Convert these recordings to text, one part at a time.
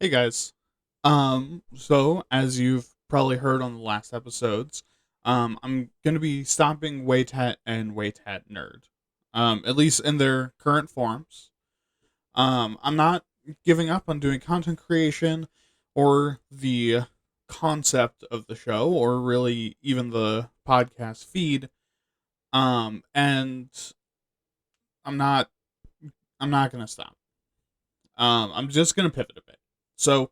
Hey guys. So as you've probably heard on the last episodes, I'm gonna be stopping Waytat and Waytat Nerd. At least in their current forms. I'm not giving up on doing content creation or the concept of the show or really even the podcast feed. And I'm not I'm not gonna stop. I'm just gonna pivot a bit. So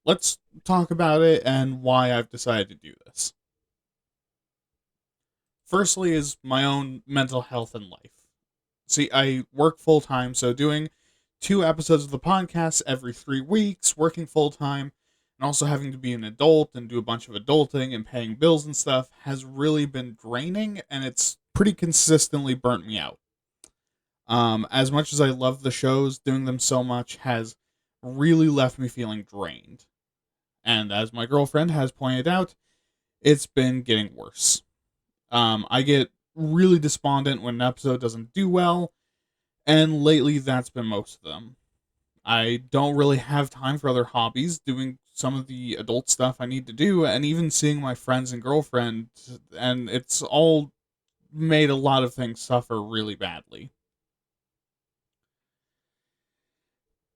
let's talk about it and why I've decided to do this. Firstly, is my own mental health and life. See, I work full time, so doing 2 episodes of the podcast every 3 weeks, working full time, and also having to be an adult and do a bunch of adulting and paying bills and stuff has really been draining, and it's pretty consistently burnt me out. As much as I love the shows, doing them so much has really left me feeling drained. And as my girlfriend has pointed out, it's been getting worse. I get really despondent when an episode doesn't do well, and lately that's been most of them. I don't really have time for other hobbies, doing some of the adult stuff I need to do, and even seeing my friends and girlfriend, and it's all made a lot of things suffer really badly.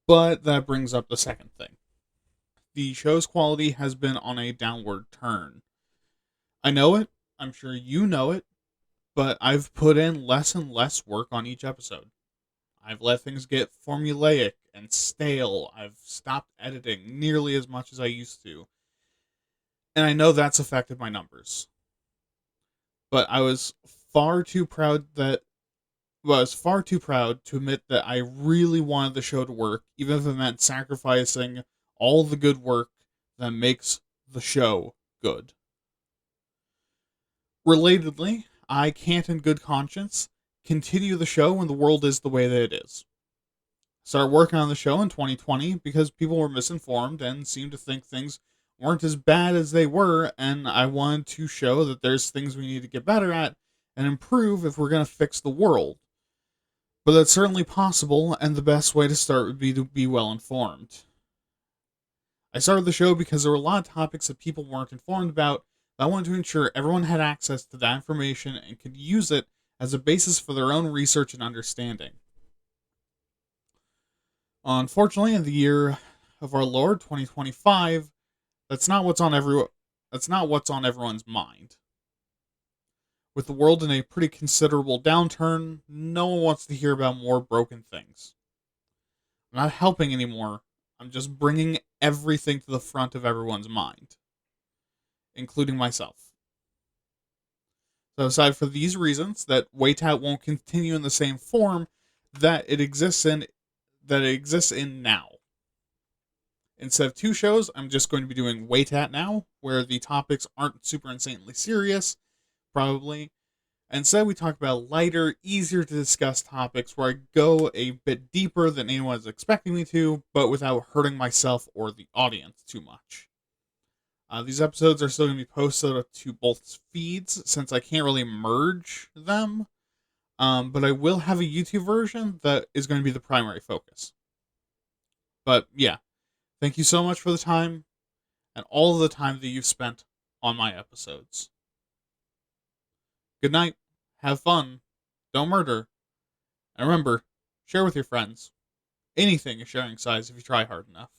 But that brings up the second thing. The show's quality has been on a downward turn. I know it, I'm sure you know it, but I've put in less and less work on each episode. I've let things get formulaic and stale. I've stopped editing nearly as much as I used to. And I know that's affected my numbers. But I was far too proud that was far too proud to admit that I really wanted the show to work, even if it meant sacrificing all the good work that makes the show good. Relatedly, I can't in good conscience continue the show when the world is the way that it is. Started working on the show in 2020 because people were misinformed and seemed to think things weren't as bad as they were, and I wanted to show that there's things we need to get better at and improve if we're going to fix the world. But that's certainly possible, and the best way to start would be to be well informed. I started the show because there were a lot of topics that people weren't informed about. I wanted to ensure everyone had access to that information and could use it as a basis for their own research and understanding. Unfortunately, in the year of our Lord 2025, that's not what's on everyone's mind. With the world in a pretty considerable downturn, no one wants to hear about more broken things. I'm not helping anymore. I'm just bringing everything to the front of everyone's mind, including myself. So aside for these reasons, that Waitout won't continue in the same form that it exists in now. Instead of 2 shows, I'm just going to be doing Waitat now, where the topics aren't super insanely serious, probably. Instead, we talk about lighter, easier to discuss topics where I go a bit deeper than anyone is expecting me to, but without hurting myself or the audience too much. These episodes are still going to be posted to both feeds since I can't really merge them, but I will have a YouTube version that is going to be the primary focus. But yeah, thank you so much for the time and all of the time that you've spent on my episodes. Good night, have fun, don't murder, and remember, share with your friends. Anything is sharing size if you try hard enough.